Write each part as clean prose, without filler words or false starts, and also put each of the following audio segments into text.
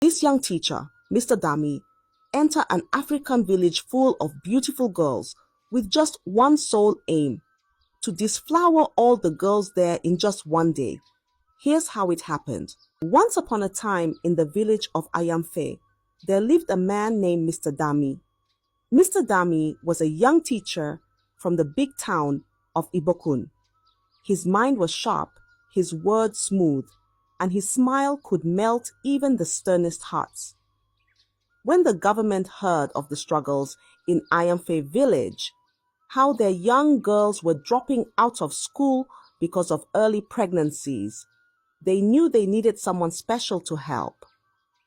This young teacher, Mr. Dami, entered an African village full of beautiful girls with just one sole aim: to disflower all the girls there in just one day. Here's how it happened. Once upon a time in the village of Ayamfe, there lived a man named Mr. Dami. Mr. Dami was a young teacher from the big town of Ibokun. His mind was sharp, his words smooth, and his smile could melt even the sternest hearts. When the government heard of the struggles in Ayamfe village, how their young girls were dropping out of school because of early pregnancies, they knew they needed someone special to help.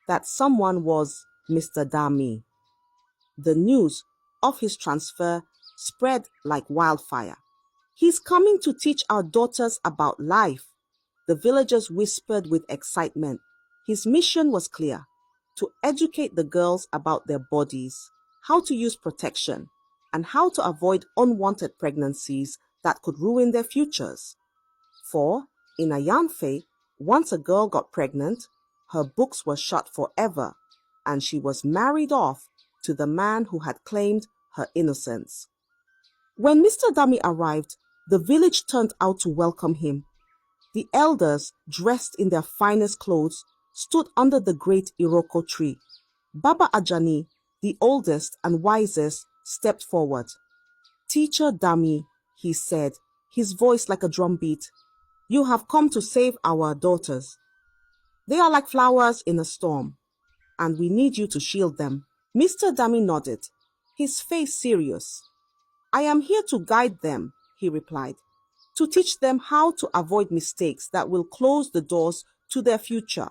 That someone was Mr. Dami. The news of his transfer spread like wildfire. "He's coming to teach our daughters about life," the villagers whispered with excitement. His mission was clear: to educate the girls about their bodies, how to use protection, and how to avoid unwanted pregnancies that could ruin their futures. For, in Ayamfe, once a girl got pregnant, her books were shut forever, and she was married off to the man who had claimed her innocence. When Mr. Dami arrived, the village turned out to welcome him. The elders, dressed in their finest clothes, stood under the great Iroko tree. Baba Ajani, the oldest and wisest, stepped forward. "Teacher Dami," he said, his voice like a drumbeat, "you have come to save our daughters. They are like flowers in a storm, and we need you to shield them." Mr. Dami nodded, his face serious. "I am here to guide them," he replied, "to teach them how to avoid mistakes that will close the doors to their future.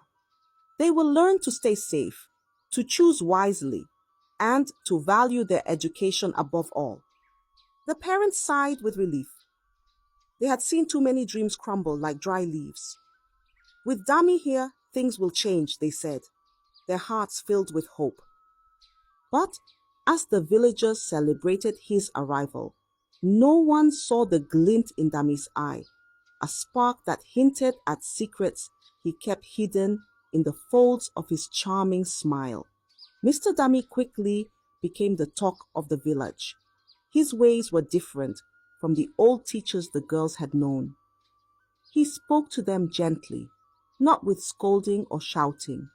They will learn to stay safe, to choose wisely, and to value their education above all." The parents sighed with relief. They had seen too many dreams crumble like dry leaves. "With Dami here, things will change," they said, their hearts filled with hope. But as the villagers celebrated his arrival, no one saw the glint in Dami's eye, a spark that hinted at secrets he kept hidden in the folds of his charming smile. Mr. Dami quickly became the talk of the village. His ways were different from the old teachers the girls had known. He spoke to them gently, not with scolding or shouting.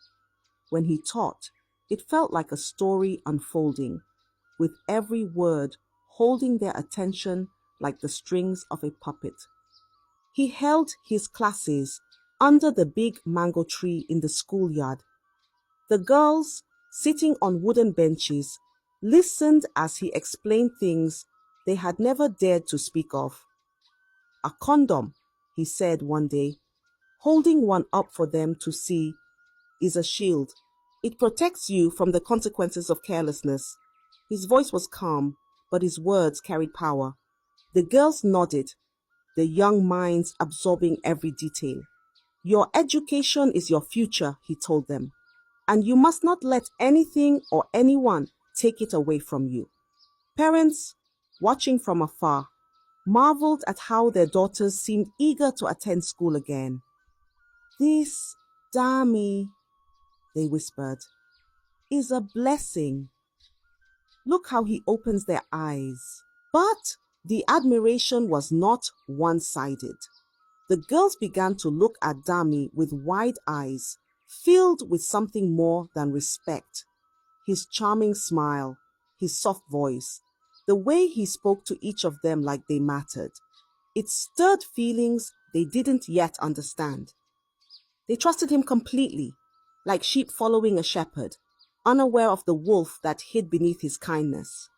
When he taught, it felt like a story unfolding, with every word holding their attention like the strings of a puppet. He held his classes under the big mango tree in the schoolyard. The girls, sitting on wooden benches, listened as he explained things they had never dared to speak of. "A condom," he said one day, holding one up for them to see, "is a shield. It protects you from the consequences of carelessness." His voice was calm, but his words carried power. The girls nodded, their young minds absorbing every detail. "Your education is your future," he told them, "and you must not let anything or anyone take it away from you." Parents, watching from afar, marveled at how their daughters seemed eager to attend school again. "This Dami," they whispered, "is a blessing. Look how he opens their eyes." But the admiration was not one-sided. The girls began to look at Dami with wide eyes, filled with something more than respect. His charming smile, his soft voice, the way he spoke to each of them like they mattered. It stirred feelings they didn't yet understand. They trusted him completely, like sheep following a shepherd, unaware of the wolf that hid beneath his kindness.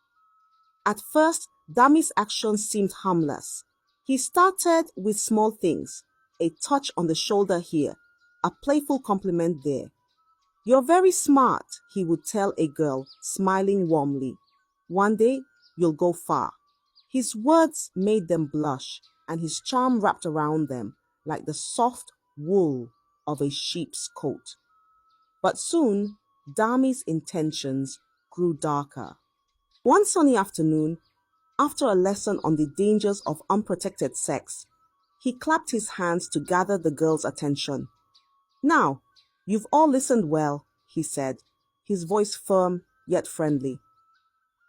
At first, Dami's actions seemed harmless. He started with small things, a touch on the shoulder here, a playful compliment there. "You're very smart," he would tell a girl, smiling warmly. "One day, you'll go far." His words made them blush, and his charm wrapped around them like the soft wool of a sheep's coat. But soon, Dami's intentions grew darker. One sunny afternoon, after a lesson on the dangers of unprotected sex, he clapped his hands to gather the girls' attention. "Now, you've all listened well," he said, his voice firm yet friendly.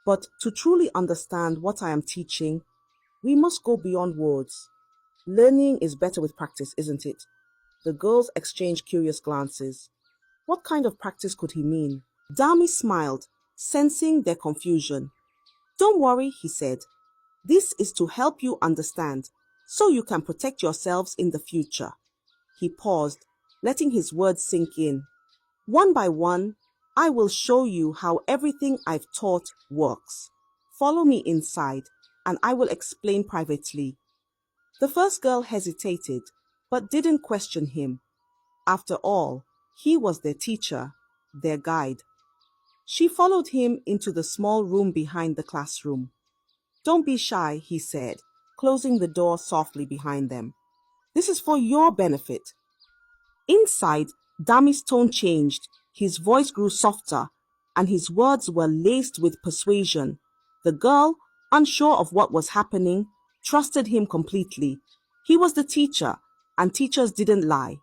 But to truly understand what I am teaching, we must go beyond words. Learning is better with practice, isn't it? The girls exchanged curious glances. What kind of practice could he mean? Dami smiled, sensing their confusion. Don't worry, he said. This is to help you understand, so you can protect yourselves in the future. He paused, letting his words sink in. One by one, I will show you how everything I've taught works. Follow me inside, and I will explain privately. The first girl hesitated, but didn't question him. After all, he was their teacher, their guide. She followed him into the small room behind the classroom. Don't be shy, he said, closing the door softly behind them. This is for your benefit. Inside, Dami's tone changed. His voice grew softer, and his words were laced with persuasion. The girl, unsure of what was happening, trusted him completely. He was the teacher, and teachers didn't lie.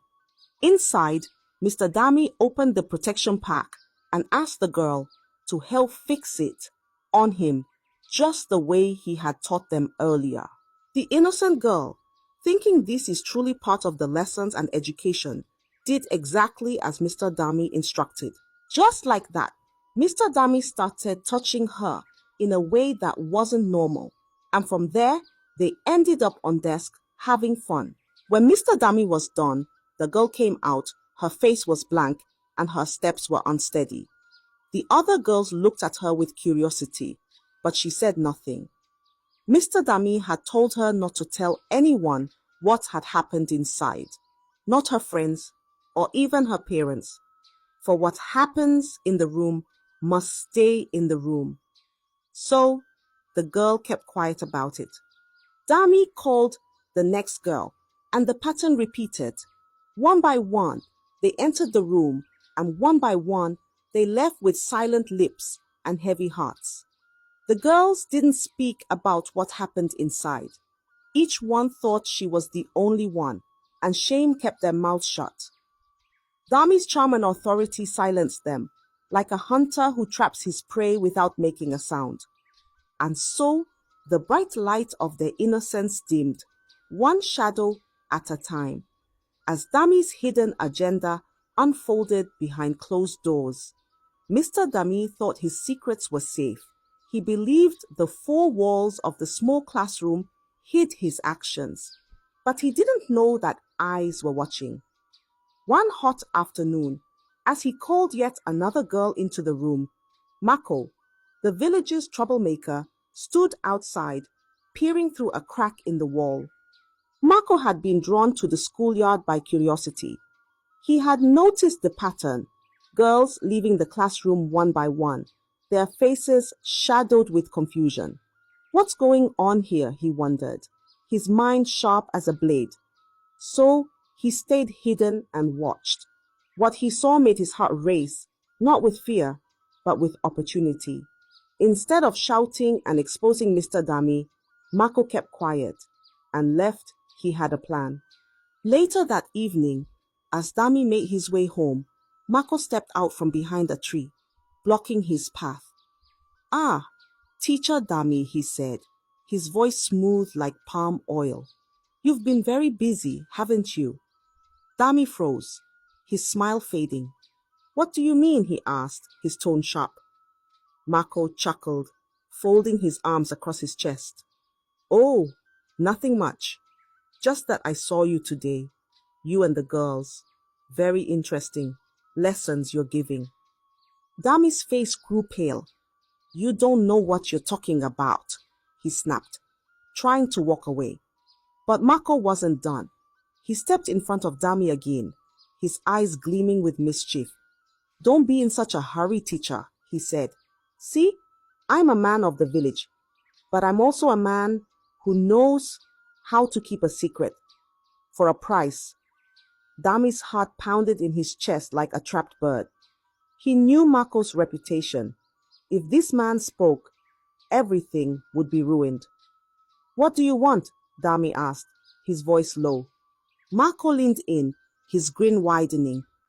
Inside, Mr. Dami opened the protection pack and asked the girl to help fix it on him, just the way he had taught them earlier. The innocent girl, thinking this is truly part of the lessons and education, did exactly as Mr. Dami instructed. Just like that, Mr. Dami started touching her in a way that wasn't normal, and from there, they ended up on desk having fun. When Mr. Dami was done, the girl came out, her face was blank, and her steps were unsteady. The other girls looked at her with curiosity, but she said nothing. Mr. Dami had told her not to tell anyone what had happened inside, not her friends or even her parents, for what happens in the room must stay in the room. So, the girl kept quiet about it. Dami called the next girl, and the pattern repeated. One by one, they entered the room, and one by one, they left with silent lips and heavy hearts. The girls didn't speak about what happened inside. Each one thought she was the only one, and shame kept their mouths shut. Dami's charm and authority silenced them, like a hunter who traps his prey without making a sound. And so, the bright light of their innocence dimmed, one shadow at a time, as Dami's hidden agenda unfolded behind closed doors. Mr. Dami thought his secrets were safe. He believed the four walls of the small classroom hid his actions, but he didn't know that eyes were watching. One hot afternoon, as he called yet another girl into the room, Mako, the village's troublemaker, stood outside, peering through a crack in the wall. Mako had been drawn to the schoolyard by curiosity. He had noticed the pattern, girls leaving the classroom one by one, their faces shadowed with confusion. What's going on here, he wondered, his mind sharp as a blade. So he stayed hidden and watched. What he saw made his heart race, not with fear, but with opportunity. Instead of shouting and exposing Mr. Dami, Mako kept quiet, and left he had a plan. Later that evening, as Dami made his way home, Mako stepped out from behind a tree, blocking his path. Ah, Teacher Dami, he said, his voice smooth like palm oil. You've been very busy, haven't you? Dami froze, his smile fading. What do you mean? He asked, his tone sharp. Mako chuckled, folding his arms across his chest. Oh, nothing much. Just that I saw you today, you and the girls. Very interesting. Lessons you're giving. Dami's face grew pale. You don't know what you're talking about, he snapped, trying to walk away. But Mako wasn't done. He stepped in front of Dami again, his eyes gleaming with mischief. Don't be in such a hurry, teacher, he said. See, I'm a man of the village, but I'm also a man who knows how to keep a secret. For a price. Dami's heart pounded in his chest like a trapped bird. He knew Mako's reputation. If this man spoke, everything would be ruined. What do you want? Dami asked, his voice low. Mako leaned in, his grin widening.